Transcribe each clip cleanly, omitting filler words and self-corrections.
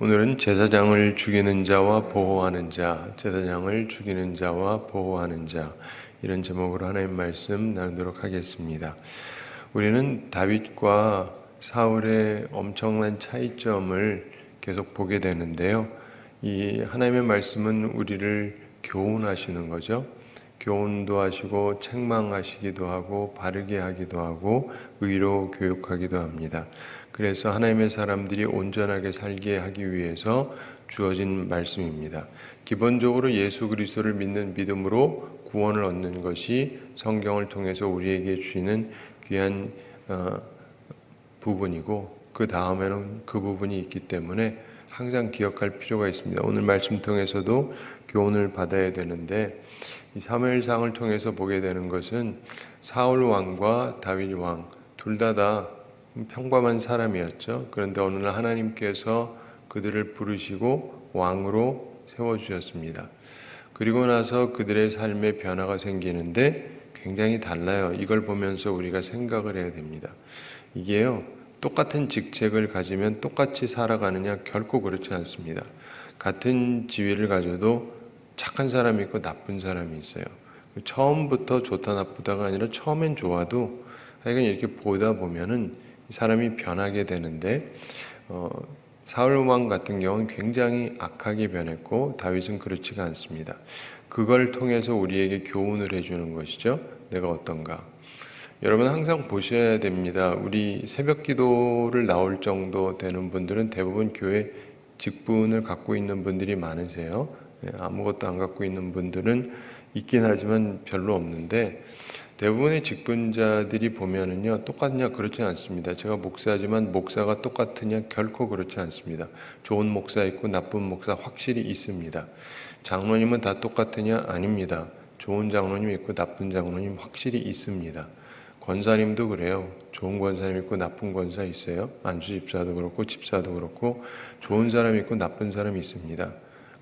오늘은 제사장을 죽이는 자와 보호하는 자, 제사장을 죽이는 자와 보호하는 자, 이런 제목으로 하나님 말씀 나누도록 하겠습니다. 우리는 다윗과 사울의 엄청난 차이점을 계속 보게 되는데요. 이 하나님의 말씀은 우리를 교훈하시는 거죠. 교훈도 하시고 책망하시기도 하고 바르게 하기도 하고 의로 교육하기도 합니다. 그래서 하나님의 사람들이 온전하게 살게 하기 위해서 주어진 말씀입니다. 기본적으로 예수 그리스도를 믿는 믿음으로 구원을 얻는 것이 성경을 통해서 우리에게 주시는 귀한 부분이고, 그 다음에는 그 부분이 있기 때문에 항상 기억할 필요가 있습니다. 오늘 말씀 통해서도 교훈을 받아야 되는데, 이 사무엘상을 통해서 보게 되는 것은 사울 왕과 다윗 왕 둘 다 평범한 사람이었죠. 그런데 어느 날 하나님께서 그들을 부르시고 왕으로 세워주셨습니다. 그리고 나서 그들의 삶에 변화가 생기는데 굉장히 달라요. 이걸 보면서 우리가 생각을 해야 됩니다. 이게요, 똑같은 직책을 가지면 똑같이 살아가느냐? 결코 그렇지 않습니다. 같은 지위를 가져도 착한 사람이 있고 나쁜 사람이 있어요. 처음부터 좋다 나쁘다가 아니라 처음엔 좋아도 하여간 이렇게 보다 보면은 사람이 변하게 되는데, 사울 왕 같은 경우는 굉장히 악하게 변했고 다윗은 그렇지가 않습니다. 그걸 통해서 우리에게 교훈을 해주는 것이죠. 내가 어떤가. 여러분 항상 보셔야 됩니다. 우리 새벽 기도를 나올 정도 되는 분들은 대부분 교회 직분을 갖고 있는 분들이 많으세요. 아무것도 안 갖고 있는 분들은 있긴 하지만 별로 없는데, 대부분의 직분자들이 보면은요, 똑같냐? 그렇지 않습니다. 제가 목사지만 목사가 똑같으냐? 결코 그렇지 않습니다. 좋은 목사 있고 나쁜 목사 확실히 있습니다. 장로님은 다 똑같으냐? 아닙니다. 좋은 장로님 있고 나쁜 장로님 확실히 있습니다. 권사님도 그래요. 좋은 권사님 있고 나쁜 권사 있어요. 안수 집사도 그렇고 집사도 그렇고 좋은 사람 있고 나쁜 사람이 있습니다.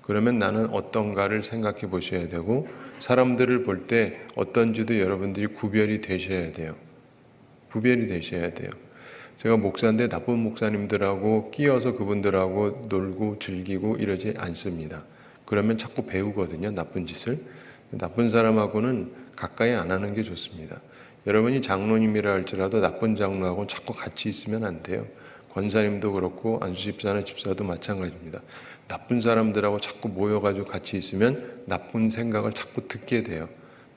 그러면 나는 어떤가를 생각해 보셔야 되고, 사람들을 볼 때 어떤지도 여러분들이 구별이 되셔야 돼요. 구별이 되셔야 돼요. 제가 목사인데 나쁜 목사님들하고 끼어서 그분들하고 놀고 즐기고 이러지 않습니다. 그러면 자꾸 배우거든요, 나쁜 짓을. 나쁜 사람하고는 가까이 안 하는 게 좋습니다. 여러분이 장로님이라 할지라도 나쁜 장로하고 자꾸 같이 있으면 안 돼요. 권사님도 그렇고 안수집사나 집사도 마찬가지입니다. 나쁜 사람들하고 자꾸 모여가지고 같이 있으면 나쁜 생각을 자꾸 듣게 돼요.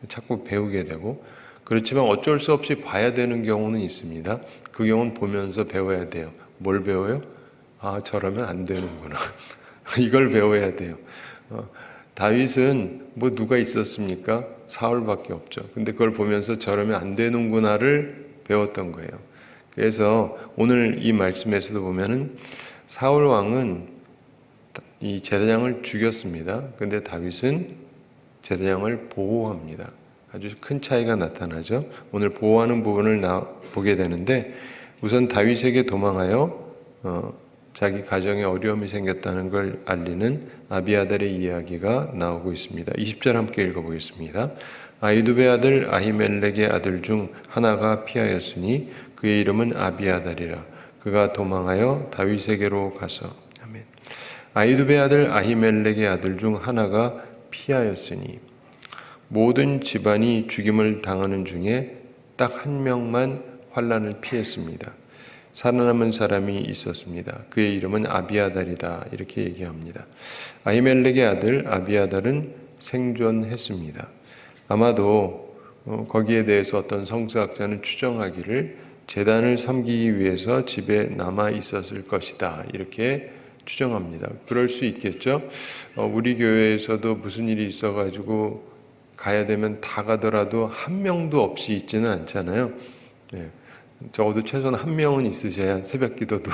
자꾸 배우게 되고. 그렇지만 어쩔 수 없이 봐야 되는 경우는 있습니다. 그 경우는 보면서 배워야 돼요. 뭘 배워요? 아, 저러면 안 되는구나. 이걸 배워야 돼요. 다윗은 뭐 누가 있었습니까? 사울밖에 없죠. 근데 그걸 보면서 저러면 안 되는구나를 배웠던 거예요. 그래서 오늘 이 말씀에서도 보면은 사울 왕은 이 제사장을 죽였습니다. 근데 다윗은 제사장을 보호합니다. 아주 큰 차이가 나타나죠. 오늘 보호하는 부분을 보게 되는데, 우선 다윗에게 도망하여 자기 가정에 어려움이 생겼다는 걸 알리는 아비아달의 이야기가 나오고 있습니다. 20절 함께 읽어보겠습니다. 아히두베 아들 아히멜렉의 아들 중 하나가 피하였으니 그의 이름은 아비아달이라. 그가 도망하여 다윗에게로 가서. 아멘. 아히두베 아들 아히멜렉의 아들 중 하나가 피하였으니, 모든 집안이 죽임을 당하는 중에 딱 한 명만 환난을 피했습니다. 살아남은 사람이 있었습니다. 그의 이름은 아비아달이다. 이렇게 얘기합니다. 아히멜렉의 아들 아비아달은 생존했습니다. 아마도 거기에 대해서 어떤 성서학자는 추정하기를 제단을 섬기기 위해서 집에 남아 있었을 것이다. 이렇게 추정합니다. 그럴 수 있겠죠. 우리 교회에서도 무슨 일이 있어가지고 가야 되면 다 가더라도 한 명도 없이 있지는 않잖아요. 네. 적어도 최소한 한 명은 있으셔야 새벽 기도도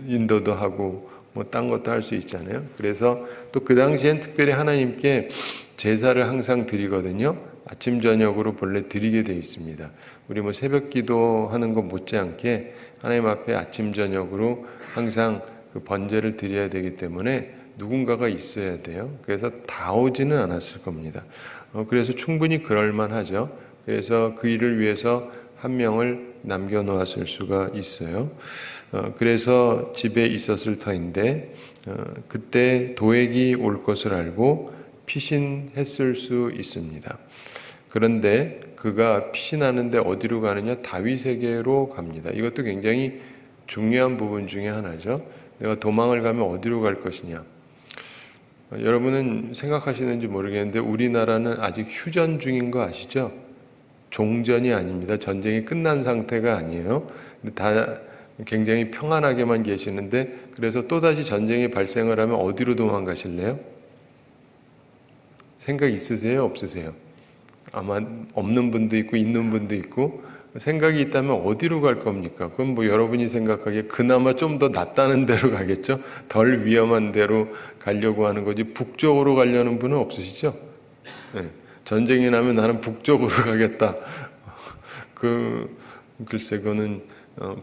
인도도 하고 뭐 딴 것도 할 수 있잖아요. 그래서 또 그 당시엔 특별히 하나님께 제사를 항상 드리거든요. 아침 저녁으로 본래 드리게 돼 있습니다. 우리 뭐 새벽 기도하는 것 못지않게 하나님 앞에 아침 저녁으로 항상 그 번제를 드려야 되기 때문에 누군가가 있어야 돼요. 그래서 다 오지는 않았을 겁니다. 그래서 충분히 그럴만하죠. 그래서 그 일을 위해서 한 명을 남겨놓았을 수가 있어요. 그래서 집에 있었을 터인데 그때 도액이 올 것을 알고 피신했을 수 있습니다. 그런데 그가 피신하는데 어디로 가느냐? 다윗에게로 갑니다. 이것도 굉장히 중요한 부분 중에 하나죠. 내가 도망을 가면 어디로 갈 것이냐? 여러분은 생각하시는지 모르겠는데 우리나라는 아직 휴전 중인 거 아시죠? 종전이 아닙니다. 전쟁이 끝난 상태가 아니에요. 근데 다 굉장히 평안하게만 계시는데 그래서 또다시 전쟁이 발생을 하면 어디로 도망가실래요? 생각 있으세요? 없으세요? 아마 없는 분도 있고 있는 분도 있고 생각이 있다면 어디로 갈 겁니까? 그럼 뭐 여러분이 생각하기에 그나마 좀 더 낫다는 데로 가겠죠? 덜 위험한 데로 가려고 하는 거지 북쪽으로 가려는 분은 없으시죠? 네. 전쟁이 나면 나는 북쪽으로 가겠다. 글쎄 그거는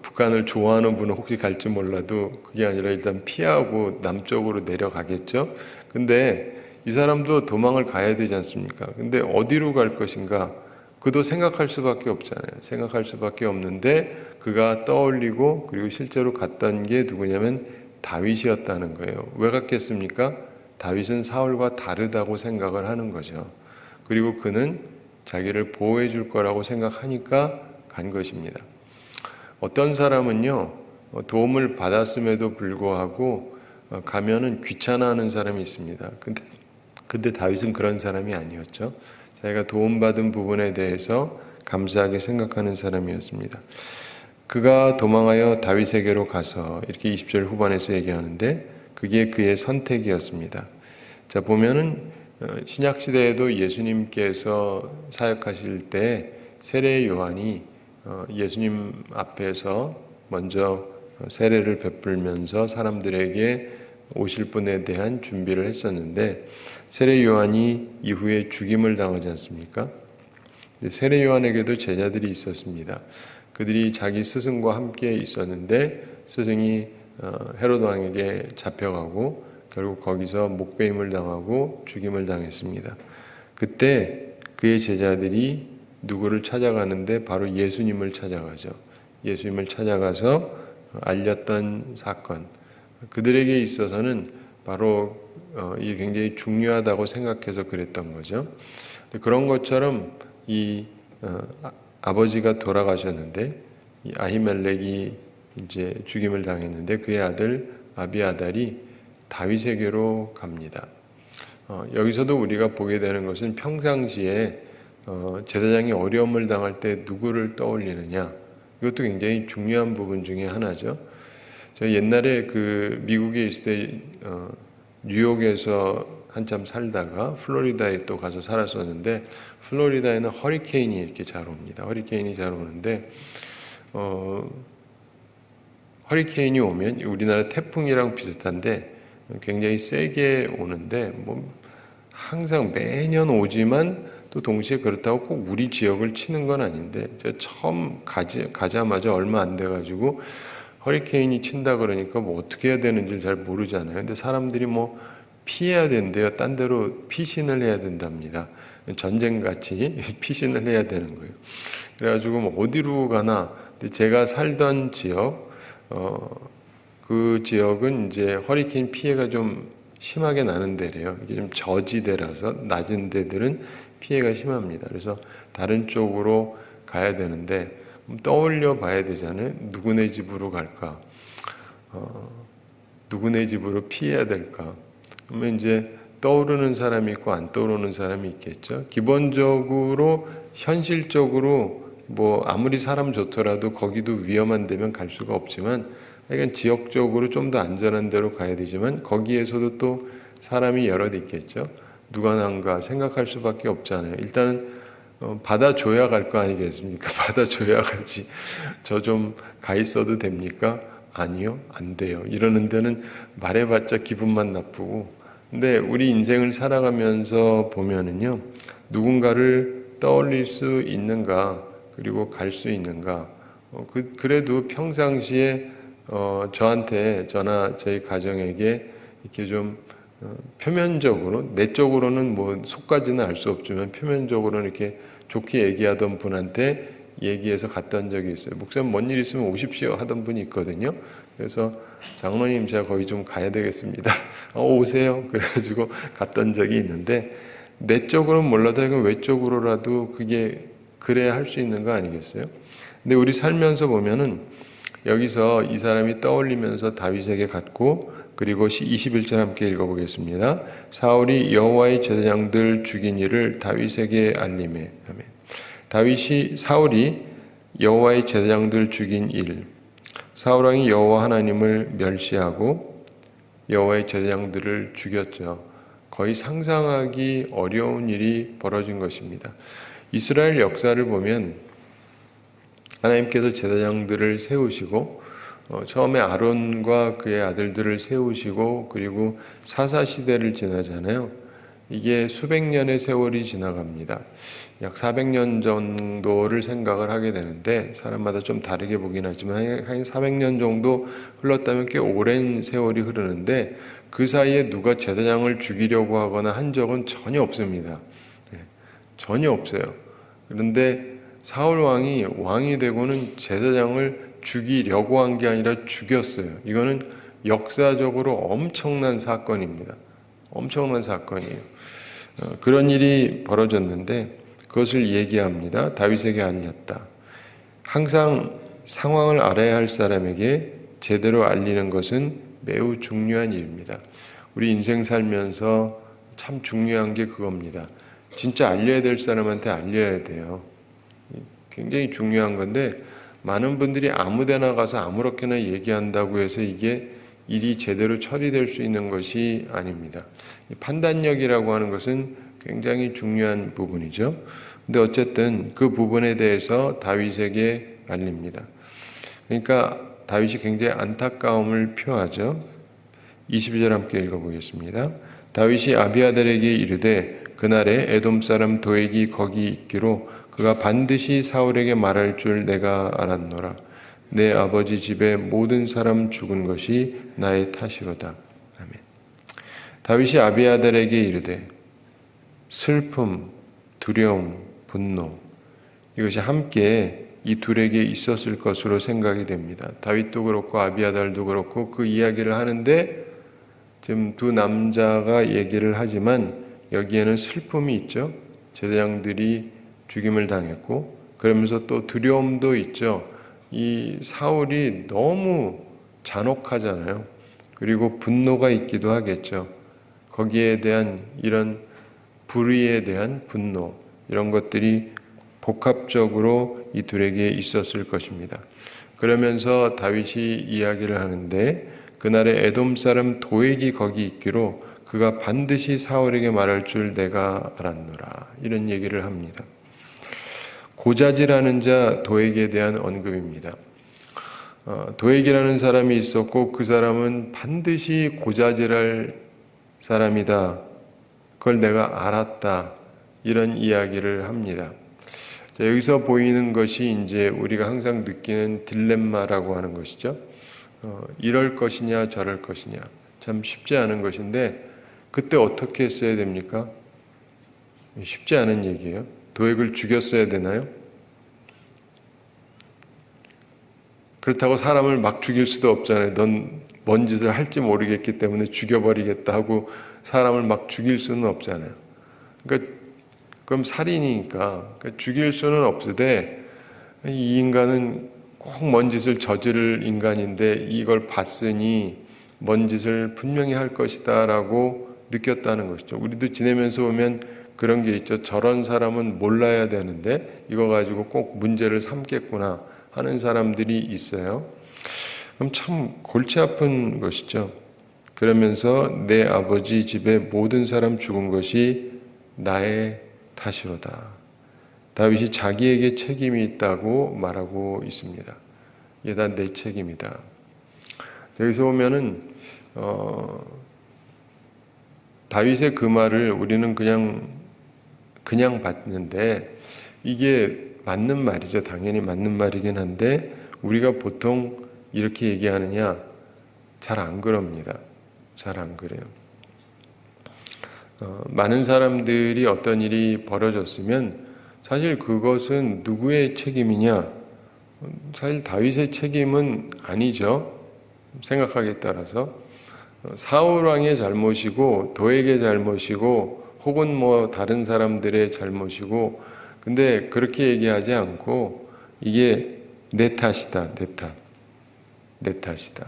북한을 좋아하는 분은 혹시 갈지 몰라도 그게 아니라 일단 피하고 남쪽으로 내려가겠죠? 근데 이 사람도 도망을 가야 되지 않습니까? 근데 어디로 갈 것인가? 그도 생각할 수밖에 없잖아요. 생각할 수밖에 없는데 그가 떠올리고 그리고 실제로 갔던 게 누구냐면 다윗이었다는 거예요. 왜 갔겠습니까? 다윗은 사울과 다르다고 생각을 하는 거죠. 그리고 그는 자기를 보호해 줄 거라고 생각하니까 간 것입니다. 어떤 사람은요, 도움을 받았음에도 불구하고 가면은 귀찮아하는 사람이 있습니다. 근데 다윗은 그런 사람이 아니었죠. 자기가 도움받은 부분에 대해서 감사하게 생각하는 사람이었습니다. 그가 도망하여 다윗에게로 가서 이렇게 20절 후반에서 얘기하는데 그게 그의 선택이었습니다. 자, 보면은 신약 시대에도 예수님께서 사역하실 때 세례 요한이 예수님 앞에서 먼저 세례를 베풀면서 사람들에게 오실 분에 대한 준비를 했었는데 세례 요한이 이후에 죽임을 당하지 않습니까? 세례 요한에게도 제자들이 있었습니다. 그들이 자기 스승과 함께 있었는데 스승이 헤롯 왕에게 잡혀가고 결국 거기서 목베임을 당하고 죽임을 당했습니다. 그때 그의 제자들이 누구를 찾아가는데 바로 예수님을 찾아가죠. 예수님을 찾아가서 알렸던 사건. 그들에게 있어서는 바로 이게 굉장히 중요하다고 생각해서 그랬던 거죠. 그런 것처럼 아버지가 돌아가셨는데 이 아히멜렉이 이제 죽임을 당했는데 그의 아들 아비아달이 다윗에게로 갑니다. 여기서도 우리가 보게 되는 것은 평상시에 제사장이 어려움을 당할 때 누구를 떠올리느냐 이것도 굉장히 중요한 부분 중에 하나죠. 제가 옛날에 그 미국에 있을 때 뉴욕에서 한참 살다가 플로리다에 또 가서 살았었는데 플로리다에는 허리케인이 이렇게 잘 옵니다. 허리케인이 잘 오는데 허리케인이 오면 우리나라 태풍이랑 비슷한데 굉장히 세게 오는데 뭐 항상 매년 오지만 또 동시에 그렇다고 꼭 우리 지역을 치는 건 아닌데 제가 처음 가자마자 얼마 안 돼가지고 허리케인이 친다 그러니까 뭐 어떻게 해야 되는지 잘 모르잖아요. 근데 사람들이 뭐 피해야 된대요. 딴 데로 피신을 해야 된답니다. 전쟁같이 피신을 해야 되는 거예요. 그래가지고 뭐 어디로 가나 제가 살던 지역 그 지역은 이제 허리케인 피해가 좀 심하게 나는 데래요. 이게 좀 저지대라서 낮은 데들은 피해가 심합니다. 그래서 다른 쪽으로 가야 되는데 떠올려 봐야 되잖아요. 누구네 집으로 갈까? 누구네 집으로 피해야 될까? 그러면 이제 떠오르는 사람이 있고 안 떠오르는 사람이 있겠죠. 기본적으로 현실적으로 뭐 아무리 사람 좋더라도 거기도 위험한 데면 갈 수가 없지만 그러니까 지역적으로 좀 더 안전한 데로 가야 되지만 거기에서도 또 사람이 여럿 있겠죠. 누가 난가 생각할 수밖에 없잖아요. 일단은 받아줘야 갈 거 아니겠습니까? 받아줘야 갈지. 저 좀 가 있어도 됩니까? 아니요, 안 돼요. 이러는 데는 말해봤자 기분만 나쁘고. 근데 우리 인생을 살아가면서 보면은요, 누군가를 떠올릴 수 있는가, 그리고 갈 수 있는가. 그래도 평상시에 저나 저희 가정에게 이렇게 좀 표면적으로 내적으로는 뭐 속까지는 알 수 없지만 표면적으로는 이렇게 좋게 얘기하던 분한테 얘기해서 갔던 적이 있어요. 목사님 뭔 일 있으면 오십시오 하던 분이 있거든요. 그래서 장로님 제가 거기 좀 가야 되겠습니다. 오세요. 그래가지고 갔던 적이 있는데 내적으로는 몰라도 이건 외적으로라도 그게 그래야 할 수 있는 거 아니겠어요? 근데 우리 살면서 보면은 여기서 이 사람이 떠올리면서 다윗에게 갔고 그리고 21절 함께 읽어보겠습니다. 사울이 여호와의 제사장들 죽인 일을 다윗에게 알림해. 사울이 여호와의 제사장들 죽인 일. 사울 왕이 여호와 하나님을 멸시하고 여호와의 제사장들을 죽였죠. 거의 상상하기 어려운 일이 벌어진 것입니다. 이스라엘 역사를 보면 하나님께서 제사장들을 세우시고 처음에 아론과 그의 아들들을 세우시고 그리고 사사시대를 지나잖아요. 이게 수백 년의 세월이 지나갑니다. 약 400년 정도를 생각을 하게 되는데 사람마다 좀 다르게 보긴 하지만 한 400년 정도 흘렀다면 꽤 오랜 세월이 흐르는데 그 사이에 누가 제사장을 죽이려고 하거나 한 적은 전혀 없습니다. 전혀 없어요. 그런데 사울 왕이 되고는 제사장을 죽이려고 한 게 아니라 죽였어요. 이거는 역사적으로 엄청난 사건입니다. 엄청난 사건이에요. 그런 일이 벌어졌는데 그것을 얘기합니다. 다윗에게 알렸다. 항상 상황을 알아야 할 사람에게 제대로 알리는 것은 매우 중요한 일입니다. 우리 인생 살면서 참 중요한 게 그겁니다. 진짜 알려야 될 사람한테 알려야 돼요. 굉장히 중요한 건데 많은 분들이 아무데나 가서 아무렇게나 얘기한다고 해서 이게 일이 제대로 처리될 수 있는 것이 아닙니다. 판단력이라고 하는 것은 굉장히 중요한 부분이죠. 근데 어쨌든 그 부분에 대해서 다윗에게 알립니다. 그러니까 다윗이 굉장히 안타까움을 표하죠. 22절 함께 읽어보겠습니다. 다윗이 아비아달에게 이르되 그날에 에돔 사람 도액이 거기 있기로 그가 반드시 사울에게 말할 줄 내가 알았노라. 내 아버지 집의 모든 사람 죽은 것이 나의 탓이로다. 아멘. 다윗이 아비아달에게 이르되 슬픔, 두려움, 분노 이것이 함께 이 둘에게 있었을 것으로 생각이 됩니다. 다윗도 그렇고 아비아달도 그렇고 그 이야기를 하는데 지금 두 남자가 얘기를 하지만 여기에는 슬픔이 있죠. 제사장들이 죽임을 당했고 그러면서 또 두려움도 있죠. 이 사울이 너무 잔혹하잖아요. 그리고 분노가 있기도 하겠죠. 거기에 대한 이런 불의에 대한 분노 이런 것들이 복합적으로 이 둘에게 있었을 것입니다. 그러면서 다윗이 이야기를 하는데 그날에 에돔 사람 도액이 거기 있기로 그가 반드시 사울에게 말할 줄 내가 알았노라. 이런 얘기를 합니다. 고자지라는 자 도액에 대한 언급입니다. 도액이라는 사람이 있었고 그 사람은 반드시 고자질할 사람이다. 그걸 내가 알았다. 이런 이야기를 합니다. 자, 여기서 보이는 것이 이제 우리가 항상 느끼는 딜레마라고 하는 것이죠. 이럴 것이냐 저럴 것이냐 참 쉽지 않은 것인데 그때 어떻게 했어야 됩니까? 쉽지 않은 얘기예요. 도액을 죽였어야 되나요? 그렇다고 사람을 막 죽일 수도 없잖아요. 넌 뭔 짓을 할지 모르겠기 때문에 죽여버리겠다 하고 사람을 막 죽일 수는 없잖아요. 그러니까 그럼 살인이니까 죽일 수는 없으되 이 인간은 꼭 뭔 짓을 저지를 인간인데 이걸 봤으니 뭔 짓을 분명히 할 것이다 라고 느꼈다는 것이죠. 우리도 지내면서 보면 그런 게 있죠. 저런 사람은 몰라야 되는데 이거 가지고 꼭 문제를 삼겠구나 하는 사람들이 있어요. 그럼 참 골치 아픈 것이죠. 그러면서 내 아버지 집의 모든 사람 죽은 것이 나의 탓이로다. 다윗이 자기에게 책임이 있다고 말하고 있습니다. 이게 다 내 책임이다. 여기서 보면은 다윗의 그 말을 우리는 그냥 봤는데 이게 맞는 말이죠. 당연히 맞는 말이긴 한데 우리가 보통 이렇게 얘기하느냐? 잘 안 그럽니다. 잘 안 그래요. 많은 사람들이 어떤 일이 벌어졌으면 사실 그것은 누구의 책임이냐? 사실 다윗의 책임은 아니죠. 생각하기에 따라서 사울 왕의 잘못이고 도액의 잘못이고 혹은 뭐 다른 사람들의 잘못이고, 근데 그렇게 얘기하지 않고 이게 내 탓이다, 내 탓이다,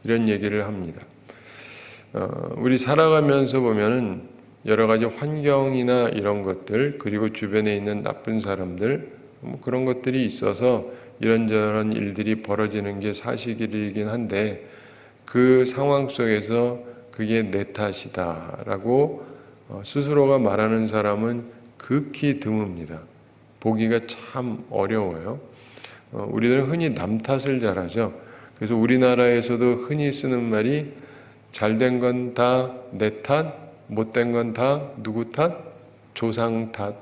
이런 얘기를 합니다. 우리 살아가면서 보면은 여러 가지 환경이나 이런 것들, 그리고 주변에 있는 나쁜 사람들, 뭐 그런 것들이 있어서 이런저런 일들이 벌어지는 게 사실이긴 한데, 그 상황 속에서 그게 내 탓이다라고 스스로가 말하는 사람은 극히 드뭅니다. 보기가 참 어려워요. 우리들은 흔히 남 탓을 잘하죠. 그래서 우리나라에서도 흔히 쓰는 말이 잘된 건 다 내 탓, 못된 건 다 누구 탓? 조상 탓.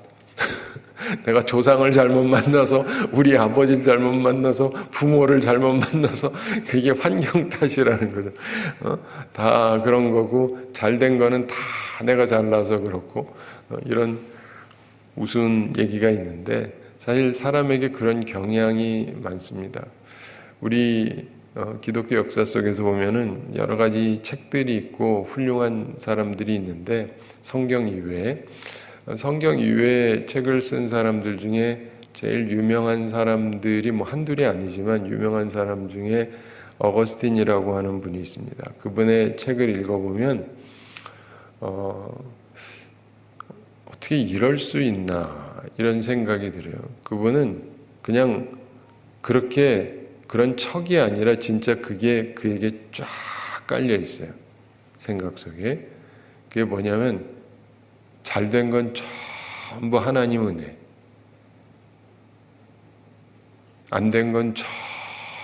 내가 조상을 잘못 만나서, 우리 아버지를 잘못 만나서, 부모를 잘못 만나서 그게 환경 탓이라는 거죠. 다 그런 거고, 잘된 거는 다 내가 잘나서 그렇고, 이런 우스운 얘기가 있는데 사실 사람에게 그런 경향이 많습니다. 우리 기독교 역사 속에서 보면은 여러 가지 책들이 있고 훌륭한 사람들이 있는데, 성경 이외에 책을 쓴 사람들 중에 제일 유명한 사람들이 뭐 한둘이 아니지만 유명한 사람 중에 어거스틴이라고 하는 분이 있습니다. 그분의 책을 읽어보면 어떻게 이럴 수 있나 이런 생각이 들어요. 그분은 그냥 그런 척이 아니라 진짜 그게 그에게 쫙 깔려 있어요. 생각 속에. 그게 뭐냐면 잘된 건 전부 하나님 은혜, 안 된 건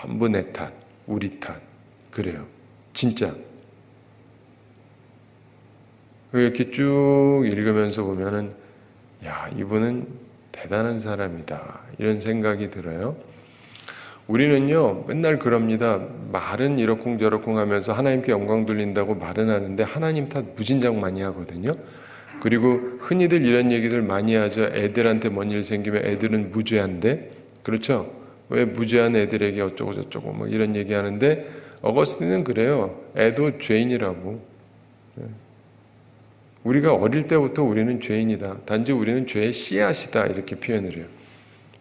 전부 내 탓, 우리 탓. 그래요. 진짜. 이렇게 쭉 읽으면서 보면은, 야, 이분은 대단한 사람이다, 이런 생각이 들어요. 우리는요, 맨날 그럽니다. 말은 이러쿵저러쿵 하면서 하나님께 영광 돌린다고 말은 하는데 하나님 탓 무진장 많이 하거든요. 그리고 흔히들 이런 얘기들 많이 하죠. 애들한테 뭔 일 생기면 애들은 무죄한데, 그렇죠? 왜 무죄한 애들에게 어쩌고 저쩌고 뭐 이런 얘기 하는데, 어거스틴은 그래요. 애도 죄인이라고. 우리가 어릴 때부터 우리는 죄인이다. 단지 우리는 죄의 씨앗이다, 이렇게 표현을 해요.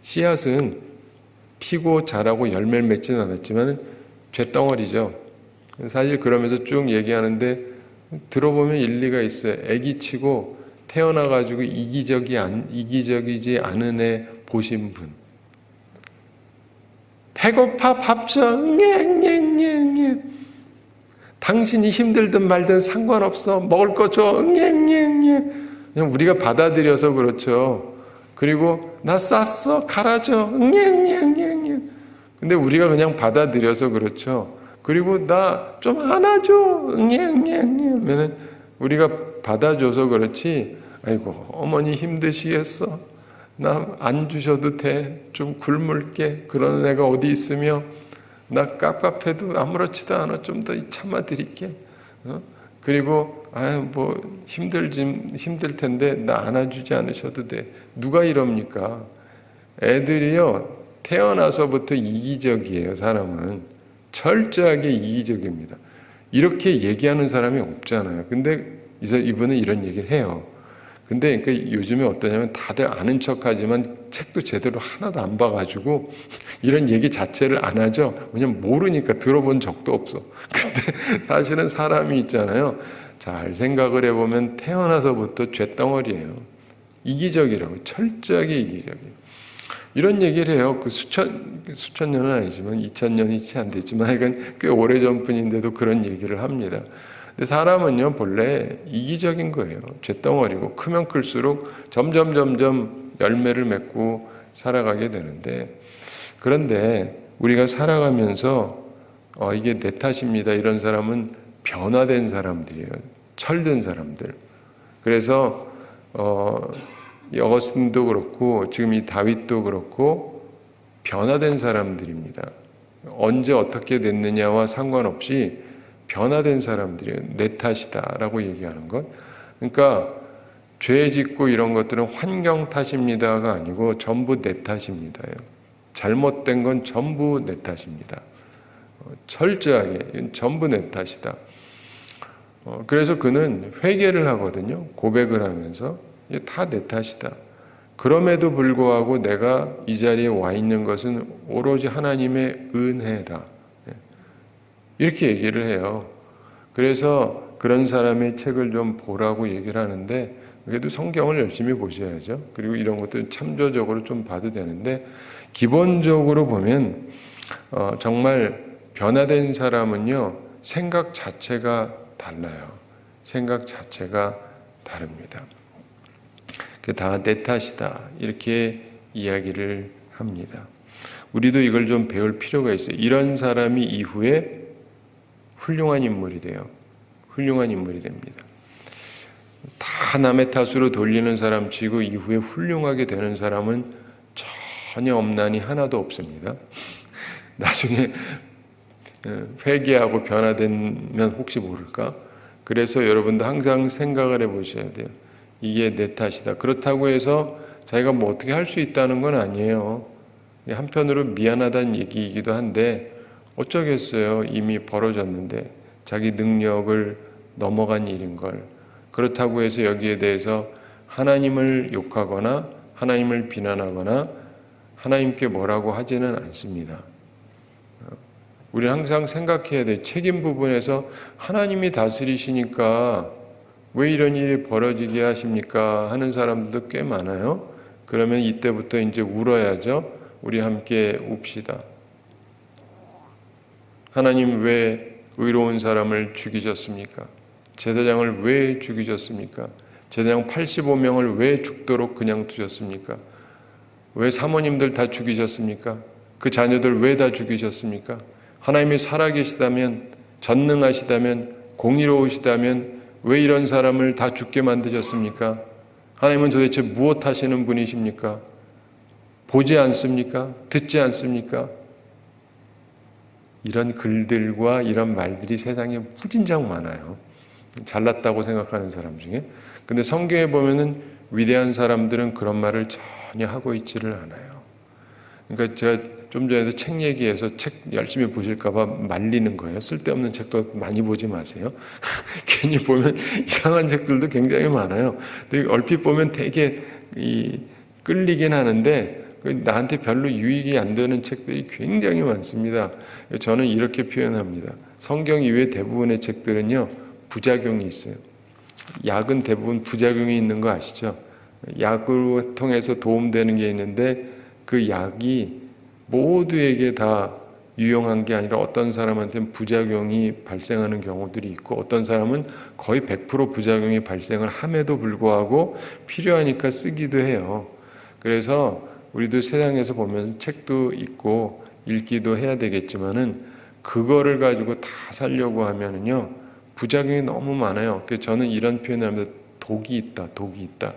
씨앗은 피고 자라고 열매를 맺지는 않았지만 죄덩어리죠. 사실 그러면서 쭉 얘기하는데 들어보면 일리가 있어요. 애기치고 태어나가지고 이기적이지 않은 애 보신 분. 배고파 밥 줘. 당신이 힘들든 말든 상관없어. 먹을 거 줘. 그냥 우리가 받아들여서 그렇죠. 그리고 나 쌌어. 갈아줘. 근데 우리가 그냥 받아들여서 그렇죠. 그리고 나 좀 안아줘. 하면은 우리가 받아줘서 그렇지. 아이고, 어머니 힘드시겠어. 나 안 주셔도 돼. 좀 굶을게. 그런 애가 어디 있으며, 나 깝깝해도 아무렇지도 않아. 좀 더 참아 드릴게. 그리고 뭐 힘들 텐데 나 안아주지 않으셔도 돼. 누가 이럽니까? 애들이요, 태어나서부터 이기적이에요. 사람은 철저하게 이기적입니다. 이렇게 얘기하는 사람이 없잖아요. 근데 이분은 이런 얘기를 해요. 근데 그러니까 요즘에 어떠냐면 다들 아는 척하지만 책도 제대로 하나도 안 봐가지고 이런 얘기 자체를 안 하죠. 왜냐면 모르니까, 들어본 적도 없어. 근데 사실은 사람이 있잖아요. 잘 생각을 해보면 태어나서부터 죄덩어리예요. 이기적이라고, 철저하게 이기적이에요. 이런 얘기를 해요. 그 수천 년은 아니지만 2000년이 채 안 됐지만 하여간 꽤 오래전 분인데도 그런 얘기를 합니다. 근데 사람은요, 본래 이기적인 거예요. 죄덩어리고 크면 클수록 점점 열매를 맺고 살아가게 되는데, 그런데 우리가 살아가면서 이게 내 탓입니다, 이런 사람은 변화된 사람들이에요. 철든 사람들. 그래서 이 어거스틴도 그렇고 지금 이 다윗도 그렇고 변화된 사람들입니다. 언제 어떻게 됐느냐와 상관없이 변화된 사람들이에요. 내 탓이다라고 얘기하는 것. 그러니까 죄 짓고 이런 것들은 환경 탓입니다가 아니고 전부 내 탓입니다. 잘못된 건 전부 내 탓입니다. 철저하게 이건 전부 내 탓이다. 그래서 그는 회개를 하거든요. 고백을 하면서 이게 다 내 탓이다. 그럼에도 불구하고 내가 이 자리에 와 있는 것은 오로지 하나님의 은혜다. 이렇게 얘기를 해요. 그래서 그런 사람의 책을 좀 보라고 얘기를 하는데, 그래도 성경을 열심히 보셔야죠. 그리고 이런 것들 참조적으로 좀 봐도 되는데, 기본적으로 보면 정말 변화된 사람은요, 생각 자체가 달라요. 생각 자체가 다릅니다. 다 내 탓이다, 이렇게 이야기를 합니다. 우리도 이걸 좀 배울 필요가 있어요. 이런 사람이 이후에 훌륭한 인물이 돼요. 훌륭한 인물이 됩니다. 다 남의 탓으로 돌리는 사람 치고 이후에 훌륭하게 되는 사람은 전혀 없나니 하나도 없습니다. 나중에 회개하고 변화되면 혹시 모를까? 그래서 여러분도 항상 생각을 해보셔야 돼요. 이게 내 탓이다. 그렇다고 해서 자기가 뭐 어떻게 할 수 있다는 건 아니에요. 한편으로 미안하다는 얘기이기도 한데 어쩌겠어요. 이미 벌어졌는데 자기 능력을 넘어간 일인걸. 그렇다고 해서 여기에 대해서 하나님을 욕하거나 하나님을 비난하거나 하나님께 뭐라고 하지는 않습니다. 우리는 항상 생각해야 돼. 책임 부분에서 하나님이 다스리시니까 왜 이런 일이 벌어지게 하십니까? 하는 사람들도 꽤 많아요. 그러면 이때부터 이제 울어야죠. 우리 함께 웁시다. 하나님 왜 의로운 사람을 죽이셨습니까? 제사장을 왜 죽이셨습니까? 제사장 85명을 왜 죽도록 그냥 두셨습니까? 왜 사모님들 다 죽이셨습니까? 그 자녀들 왜 다 죽이셨습니까? 하나님이 살아계시다면, 전능하시다면, 공의로우시다면 왜 이런 사람을 다 죽게 만드셨습니까? 하나님은 도대체 무엇 하시는 분이십니까? 보지 않습니까? 듣지 않습니까? 이런 글들과 이런 말들이 세상에 무진장 많아요. 잘났다고 생각하는 사람 중에. 근데 성경에 보면은 위대한 사람들은 그런 말을 전혀 하고 있지를 않아요. 그러니까 제가 좀 전에도 책 얘기해서 책 열심히 보실까봐 말리는 거예요. 쓸데없는 책도 많이 보지 마세요. 괜히 보면 이상한 책들도 굉장히 많아요. 근데 얼핏 보면 되게 끌리긴 하는데 나한테 별로 유익이 안 되는 책들이 굉장히 많습니다. 저는 이렇게 표현합니다. 성경 이외 대부분의 책들은요, 부작용이 있어요. 약은 대부분 부작용이 있는 거 아시죠? 약을 통해서 도움되는 게 있는데 그 약이 모두에게 다 유용한 게 아니라 어떤 사람한테는 부작용이 발생하는 경우들이 있고 어떤 사람은 거의 100% 부작용이 발생을 함에도 불구하고 필요하니까 쓰기도 해요. 그래서 우리도 세상에서 보면 책도 있고 읽기도 해야 되겠지만은 그거를 가지고 다 살려고 하면은요, 부작용이 너무 많아요. 그래서 저는 이런 표현을 합니다. 독이 있다, 독이 있다.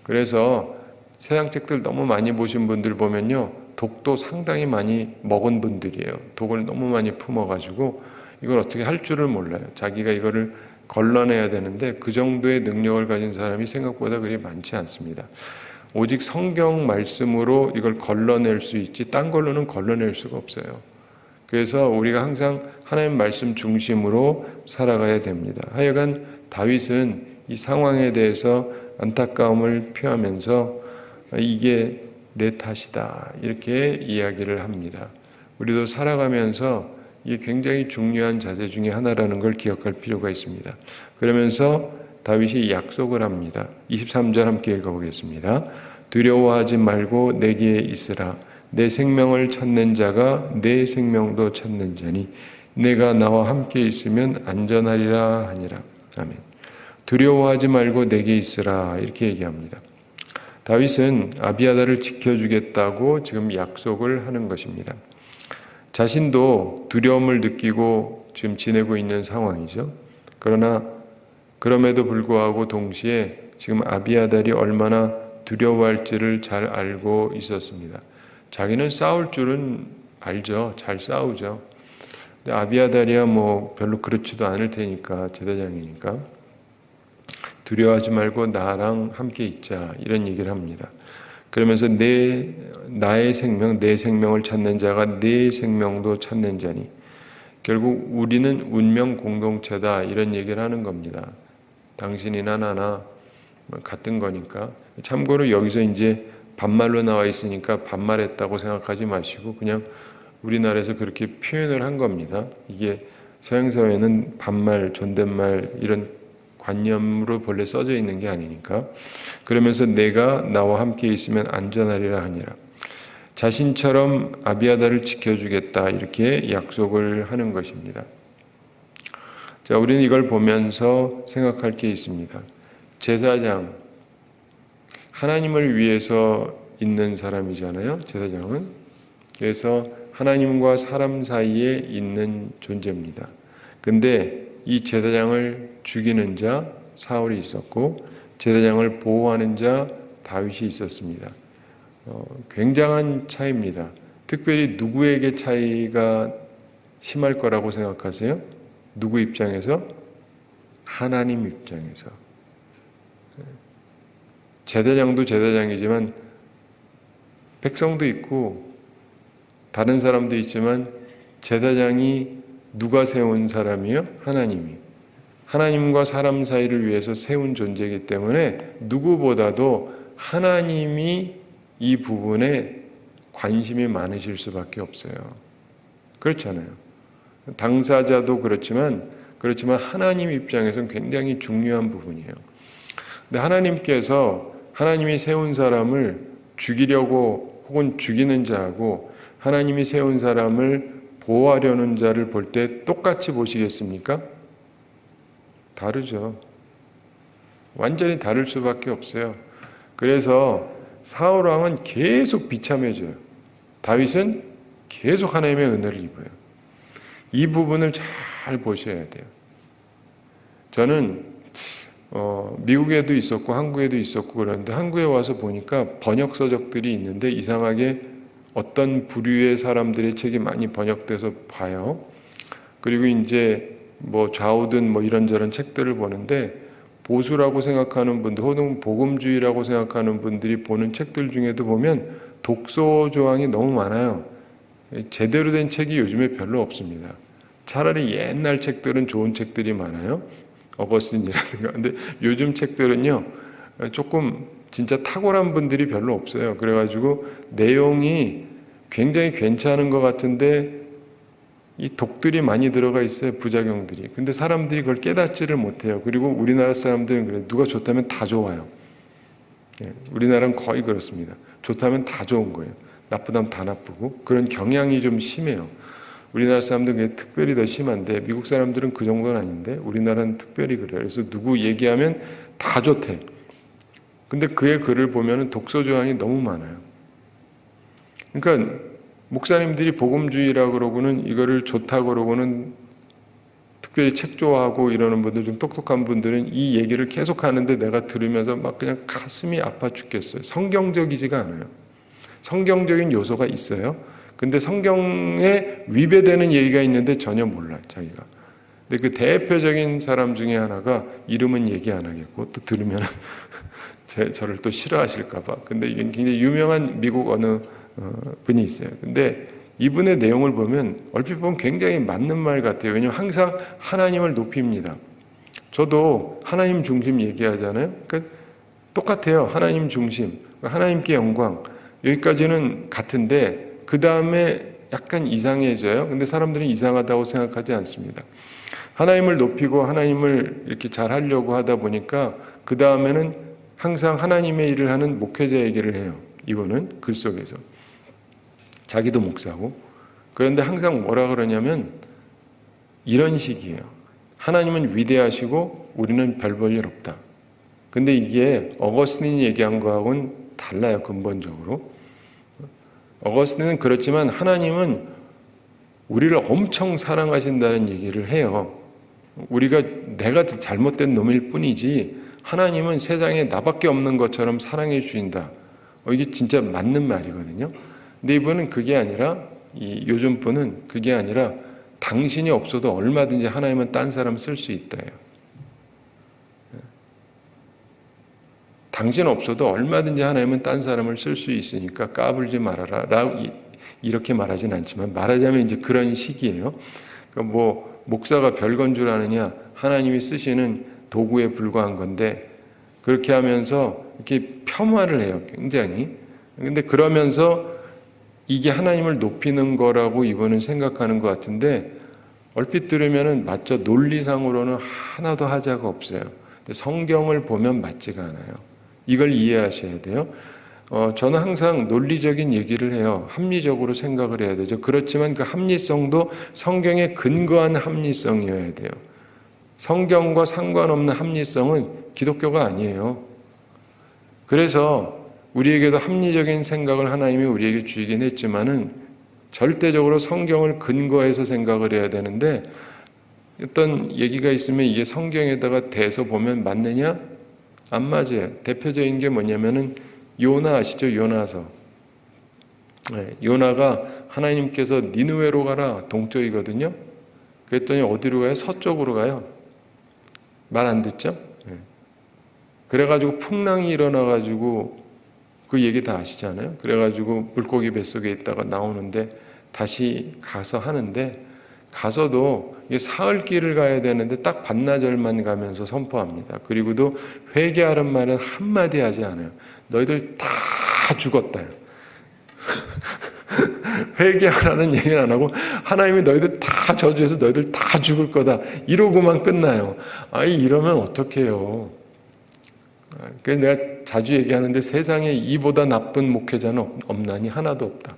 그래서 세상 책들 너무 많이 보신 분들 보면요, 독도 상당히 많이 먹은 분들이에요. 독을 너무 많이 품어가지고 이걸 어떻게 할 줄을 몰라요. 자기가 이거를 걸러내야 되는데 그 정도의 능력을 가진 사람이 생각보다 그리 많지 않습니다. 오직 성경 말씀으로 이걸 걸러낼 수 있지 딴 걸로는 걸러낼 수가 없어요. 그래서 우리가 항상 하나님 말씀 중심으로 살아가야 됩니다. 하여간 다윗은 이 상황에 대해서 안타까움을 표하면서 이게 내 탓이다, 이렇게 이야기를 합니다. 우리도 살아가면서 이게 굉장히 중요한 자세 중에 하나라는 걸 기억할 필요가 있습니다. 그러면서 다윗이 약속을 합니다. 23절 함께 읽어보겠습니다. 두려워하지 말고 내게 있으라. 내 생명을 찾는 자가 내 생명도 찾는 자니 내가 나와 함께 있으면 안전하리라 하니라. 아멘. 두려워하지 말고 내게 있으라, 이렇게 얘기합니다. 다윗은 아비아달을 지켜주겠다고 지금 약속을 하는 것입니다. 자신도 두려움을 느끼고 지금 지내고 있는 상황이죠. 그러나 그럼에도 불구하고 동시에 지금 아비아달이 얼마나 두려워할지를 잘 알고 있었습니다. 자기는 싸울 줄은 알죠. 잘 싸우죠. 근데 아비아달이야 뭐 별로 그렇지도 않을 테니까, 제사장이니까. 두려워하지 말고 나랑 함께 있자, 이런 얘기를 합니다. 그러면서 나의 생명, 내 생명을 찾는 자가 내 생명도 찾는 자니, 결국 우리는 운명 공동체다, 이런 얘기를 하는 겁니다. 당신이나 나나 같은 거니까. 참고로 여기서 이제 반말로 나와 있으니까 반말했다고 생각하지 마시고 그냥 우리나라에서 그렇게 표현을 한 겁니다. 이게 서양 사회는 반말, 존댓말 이런 관념으로 본래 써져 있는 게 아니니까. 그러면서 내가 나와 함께 있으면 안전하리라 하니라. 자신처럼 아비아다를 지켜주겠다, 이렇게 약속을 하는 것입니다. 자, 우리는 이걸 보면서 생각할 게 있습니다. 제사장, 하나님을 위해서 있는 사람이잖아요, 제사장은. 그래서 하나님과 사람 사이에 있는 존재입니다. 근데 이 제사장을 죽이는 자 사울이 있었고, 제사장을 보호하는 자 다윗이 있었습니다. 굉장한 차이입니다. 특별히 누구에게 차이가 심할 거라고 생각하세요? 누구 입장에서? 하나님 입장에서. 제사장도 제사장이지만 백성도 있고 다른 사람도 있지만, 제사장이 누가 세운 사람이요? 하나님이. 하나님과 사람 사이를 위해서 세운 존재이기 때문에 누구보다도 하나님이 이 부분에 관심이 많으실 수밖에 없어요. 그렇잖아요. 당사자도 그렇지만 하나님 입장에서는 굉장히 중요한 부분이에요. 근데 하나님께서 하나님이 세운 사람을 죽이려고 혹은 죽이는 자하고 하나님이 세운 사람을 보호하려는 자를 볼 때 똑같이 보시겠습니까? 다르죠. 완전히 다를 수밖에 없어요. 그래서 사울 왕은 계속 비참해져요. 다윗은 계속 하나님의 은혜를 입어요. 이 부분을 잘 보셔야 돼요. 저는 미국에도 있었고 한국에도 있었고 그런데, 한국에 와서 보니까 번역 서적들이 있는데 이상하게 어떤 부류의 사람들의 책이 많이 번역돼서 봐요. 그리고 이제 뭐 좌우든 뭐 이런저런 책들을 보는데, 보수라고 생각하는 분들 혹은 복음주의라고 생각하는 분들이 보는 책들 중에도 보면 독소 조항이 너무 많아요. 제대로 된 책이 요즘에 별로 없습니다. 차라리 옛날 책들은 좋은 책들이 많아요. 어거스틴이라든가. 근데 요즘 책들은요, 조금 진짜 탁월한 분들이 별로 없어요. 그래가지고 내용이 굉장히 괜찮은 것 같은데 이 독들이 많이 들어가 있어요, 부작용들이. 근데 사람들이 그걸 깨닫지를 못해요. 그리고 우리나라 사람들은 그래요. 누가 좋다면 다 좋아요. 우리나라는 거의 그렇습니다. 좋다면 다 좋은 거예요. 나쁘다면 다 나쁘고. 그런 경향이 좀 심해요. 우리나라 사람들은 특별히 더 심한데, 미국 사람들은 그 정도는 아닌데 우리나라는 특별히 그래요. 그래서 누구 얘기하면 다 좋대. 근데 그의 글을 보면 독소 조항이 너무 많아요. 그러니까 목사님들이 복음주의라고 그러고는 이거를 좋다고 그러고는, 특별히 책 좋아하고 이러는 분들, 좀 똑똑한 분들은 이 얘기를 계속 하는데 내가 들으면서 막 그냥 가슴이 아파 죽겠어요. 성경적이지가 않아요. 성경적인 요소가 있어요. 근데 성경에 위배되는 얘기가 있는데 전혀 몰라요, 자기가. 근데 그 대표적인 사람 중에 하나가, 이름은 얘기 안 하겠고 또 들으면 저를 또 싫어하실까 봐. 근데 이게 굉장히 유명한 미국 어느 분이 있어요. 근데 이분의 내용을 보면 얼핏 보면 굉장히 맞는 말 같아요. 왜냐하면 항상 하나님을 높입니다. 저도 하나님 중심 얘기하잖아요. 그러니까 똑같아요. 하나님 중심, 하나님께 영광, 여기까지는 같은데 그 다음에 약간 이상해져요. 근데 사람들은 이상하다고 생각하지 않습니다. 하나님을 높이고 하나님을 이렇게 잘 하려고 하다 보니까 그 다음에는 항상 하나님의 일을 하는 목회자 얘기를 해요. 이분은 글 속에서. 자기도 목사고. 그런데 항상 뭐라 그러냐면 이런 식이에요. 하나님은 위대하시고 우리는 별 볼 일 없다. 근데 이게 어거스틴이 얘기한 거하고는 달라요, 근본적으로. 어거스틴은 그렇지만 하나님은 우리를 엄청 사랑하신다는 얘기를 해요. 내가 잘못된 놈일 뿐이지 하나님은 세상에 나밖에 없는 것처럼 사랑해 주신다. 이게 진짜 맞는 말이거든요. 근데 이분은 그게 아니라, 이 요즘 분은 그게 아니라 당신이 없어도 얼마든지 하나님은 딴 사람 쓸 수 있다예요. 당신 없어도 얼마든지 하나님은 딴 사람을 쓸 수 있으니까 까불지 말아라 라고 이렇게 말하진 않지만, 말하자면 이제 그런 식이에요. 그러니까 뭐 목사가 별건 줄 아느냐, 하나님이 쓰시는 도구에 불과한 건데, 그렇게 하면서 이렇게 폄하를 해요, 굉장히. 근데 그러면서 이게 하나님을 높이는 거라고 이분은 생각하는 것 같은데, 얼핏 들으면은 맞죠. 논리상으로는 하나도 하자가 없어요. 근데 성경을 보면 맞지가 않아요. 이걸 이해하셔야 돼요. 저는 항상 논리적인 얘기를 해요. 합리적으로 생각을 해야 되죠. 그렇지만 그 합리성도 성경에 근거한 합리성이어야 돼요. 성경과 상관없는 합리성은 기독교가 아니에요. 그래서 우리에게도 합리적인 생각을 하나님이 우리에게 주시긴 했지만은 절대적으로 성경을 근거해서 생각을 해야 되는데, 어떤 얘기가 있으면 이게 성경에다가 대서 보면 맞느냐? 안 맞아요. 대표적인 게 뭐냐면은 요나 아시죠? 요나서. 요나가 하나님께서 니느웨로 가라, 동쪽이거든요. 그랬더니 어디로 가요? 서쪽으로 가요. 말 안 듣죠? 그래가지고 풍랑이 일어나가지고, 그 얘기 다 아시잖아요. 그래가지고 물고기 뱃속에 있다가 나오는데 다시 가서 하는데, 가서도 사흘길을 가야 되는데 딱 반나절만 가면서 선포합니다. 그리고도 회개하는 말은 한마디 하지 않아요. 너희들 다 죽었다. 회개하라는 얘기는 안 하고, 하나님이 너희들 다 저주해서 너희들 다 죽을 거다, 이러고만 끝나요. 이러면 어떡해요. 그래서 내가 자주 얘기하는데, 세상에 이보다 나쁜 목회자는 없나니? 하나도 없다.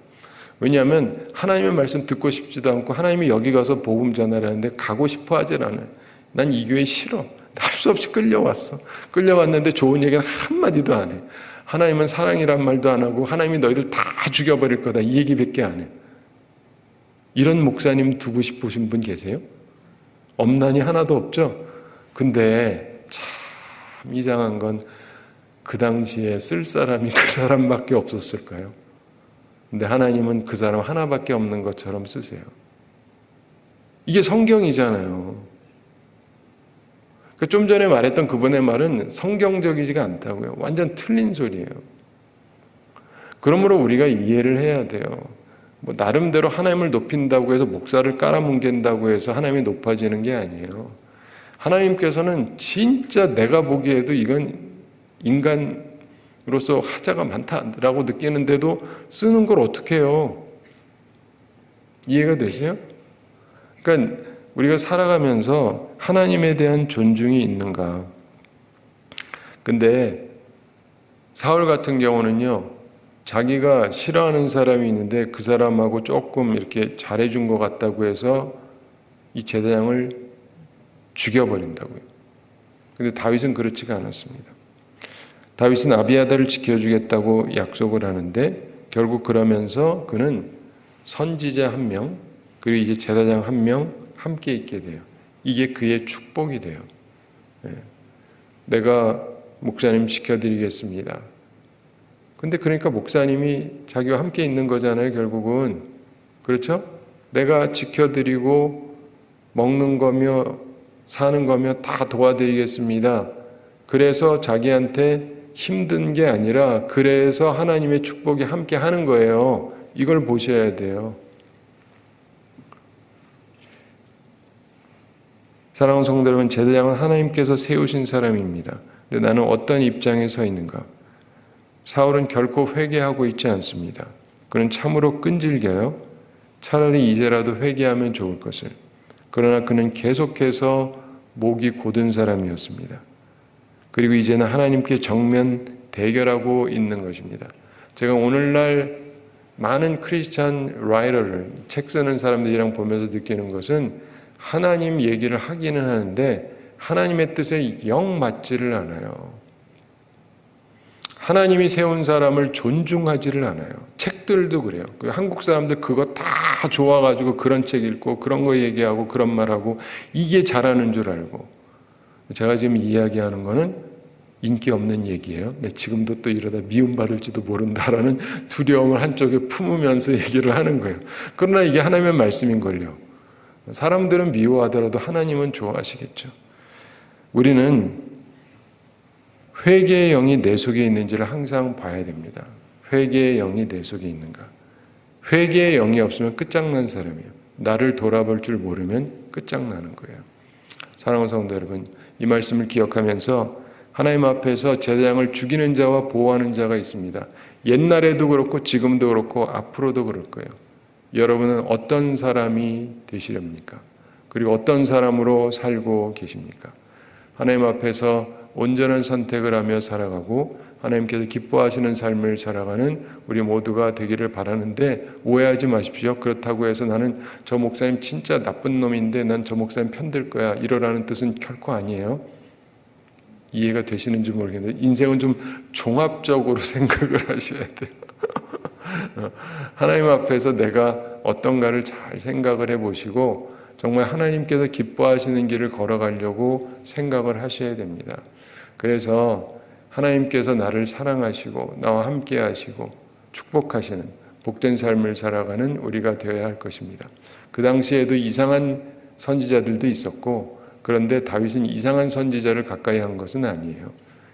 왜냐하면 하나님의 말씀 듣고 싶지도 않고, 하나님이 여기 가서 복음 전하라는데 가고 싶어 하질 않아요. 난 이 교회 싫어. 할 수 없이 끌려왔어. 끌려왔는데 좋은 얘기는 한마디도 안 해. 하나님은 사랑이란 말도 안 하고, 하나님이 너희들 다 죽여버릴 거다, 이 얘기밖에 안 해. 이런 목사님 두고 싶으신 분 계세요? 없나니? 하나도 없죠. 근데 참 이상한 건, 그 당시에 쓸 사람이 그 사람밖에 없었을까요? 근데 하나님은 그 사람 하나밖에 없는 것처럼 쓰세요. 이게 성경이잖아요. 좀 전에 말했던 그분의 말은 성경적이지가 않다고요. 완전 틀린 소리예요. 그러므로 우리가 이해를 해야 돼요. 나름대로 하나님을 높인다고 해서, 목사를 깔아뭉갠다고 해서 하나님이 높아지는 게 아니에요. 하나님께서는 진짜 내가 보기에도 이건 인간으로서 하자가 많다라고 느끼는데도 쓰는 걸 어떻게 해요? 이해가 되세요? 그러니까 우리가 살아가면서 하나님에 대한 존중이 있는가? 근데 사울 같은 경우는요, 자기가 싫어하는 사람이 있는데 그 사람하고 조금 이렇게 잘해준 것 같다고 해서 이 제사장을 죽여버린다고요. 근데 다윗은 그렇지가 않았습니다. 다윗은 아비아달을 지켜주겠다고 약속을 하는데, 결국 그러면서 그는 선지자 1명, 그리고 이제 제사장 1명 함께 있게 돼요. 이게 그의 축복이 돼요. 내가 목사님 지켜드리겠습니다. 근데 그러니까 목사님이 자기와 함께 있는 거잖아요, 결국은. 그렇죠? 내가 지켜드리고 먹는 거며 사는 거며 다 도와드리겠습니다. 그래서 자기한테 힘든 게 아니라, 그래서 하나님의 축복이 함께 하는 거예요. 이걸 보셔야 돼요. 사랑하는 성도 여러분, 제사장은 하나님께서 세우신 사람입니다. 근데 나는 어떤 입장에 서 있는가? 사울은 결코 회개하고 있지 않습니다. 그는 참으로 끈질겨요. 차라리 이제라도 회개하면 좋을 것을. 그러나 그는 계속해서 목이 곧은 사람이었습니다. 그리고 이제는 하나님께 정면 대결하고 있는 것입니다. 제가 오늘날 많은 크리스찬 라이터를, 책 쓰는 사람들이랑 보면서 느끼는 것은, 하나님 얘기를 하기는 하는데 하나님의 뜻에 영 맞지를 않아요. 하나님이 세운 사람을 존중하지를 않아요. 책들도 그래요. 한국 사람들 그거 다 좋아가지고 그런 책 읽고 그런 거 얘기하고 그런 말하고, 이게 잘하는 줄 알고. 제가 지금 이야기하는 거는 인기 없는 얘기예요. 근데 지금도 또 이러다 미움받을지도 모른다라는 두려움을 한쪽에 품으면서 얘기를 하는 거예요. 그러나 이게 하나님의 말씀인걸요. 사람들은 미워하더라도 하나님은 좋아하시겠죠. 우리는 회개의 영이 내 속에 있는지를 항상 봐야 됩니다. 회개의 영이 내 속에 있는가? 회개의 영이 없으면 끝장난 사람이에요. 나를 돌아볼 줄 모르면 끝장나는 거예요. 사랑하는 성도 여러분, 이 말씀을 기억하면서 하나님 앞에서 제사장을 죽이는 자와 보호하는 자가 있습니다. 옛날에도 그렇고 지금도 그렇고 앞으로도 그럴 거예요. 여러분은 어떤 사람이 되시렵니까? 그리고 어떤 사람으로 살고 계십니까? 하나님 앞에서 온전한 선택을 하며 살아가고 하나님께서 기뻐하시는 삶을 살아가는 우리 모두가 되기를 바라는데, 오해하지 마십시오. 그렇다고 해서 나는 저 목사님 진짜 나쁜 놈인데 난 저 목사님 편들 거야 이러라는 뜻은 결코 아니에요. 이해가 되시는지 모르겠는데 인생은 좀 종합적으로 생각을 하셔야 돼요. 하나님 앞에서 내가 어떤가를 잘 생각을 해보시고 정말 하나님께서 기뻐하시는 길을 걸어가려고 생각을 하셔야 됩니다. 그래서 하나님께서 나를 사랑하시고 나와 함께 하시고 축복하시는 복된 삶을 살아가는 우리가 되어야 할 것입니다. 그 당시에도 이상한 선지자들도 있었고, 그런데 다윗은 이상한 선지자를 가까이 한 것은 아니에요.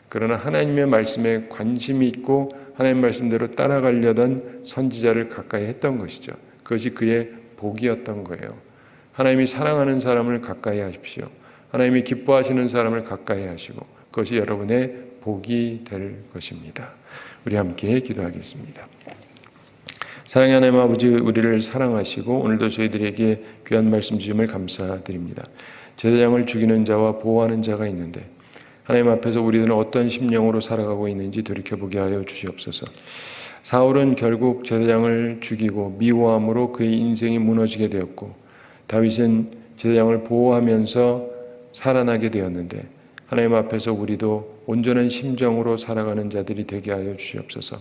그러나 하나님의 말씀에 관심이 있고 하나님 말씀대로 따라가려던 선지자를 가까이 했던 것이죠. 그것이 그의 복이었던 거예요. 하나님이 사랑하는 사람을 가까이 하십시오. 하나님이 기뻐하시는 사람을 가까이 하시고 그것이 여러분의 복이 될 것입니다. 우리 함께 기도하겠습니다. 사랑의 하나님 아버지, 우리를 사랑하시고 오늘도 저희들에게 귀한 말씀 주심을 감사드립니다. 제사장을 죽이는 자와 보호하는 자가 있는데 하나님 앞에서 우리들은 어떤 심령으로 살아가고 있는지 돌이켜보게 하여 주시옵소서. 사울은 결국 제사장을 죽이고 미워함으로 그의 인생이 무너지게 되었고, 다윗은 제사장을 보호하면서 살아나게 되었는데 하나님 앞에서 우리도 온전한 심정으로 살아가는 자들이 되게 하여 주시옵소서.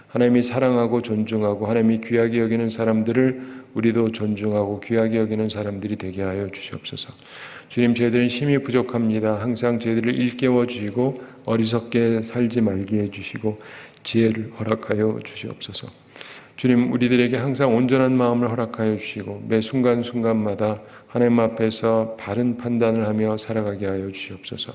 하나님이 사랑하고 존중하고 하나님이 귀하게 여기는 사람들을 우리도 존중하고 귀하게 여기는 사람들이 되게 하여 주시옵소서. 주님, 저희들은 힘이 부족합니다. 항상 저희들을 일깨워 주시고 어리석게 살지 말게 해주시고 지혜를 허락하여 주시옵소서. 주님, 우리들에게 항상 온전한 마음을 허락하여 주시고 매 순간순간마다 하나님 앞에서 바른 판단을 하며 살아가게 하여 주시옵소서.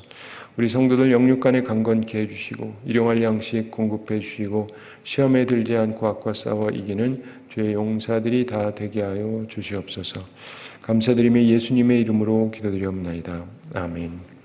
우리 성도들 영육간에 강건케 해주시고 일용할 양식 공급해 주시고 시험에 들지 않고 악과 싸워 이기는 주의 용사들이 다 되게 하여 주시옵소서. 감사드리며 예수님의 이름으로 기도드리옵나이다. 아멘.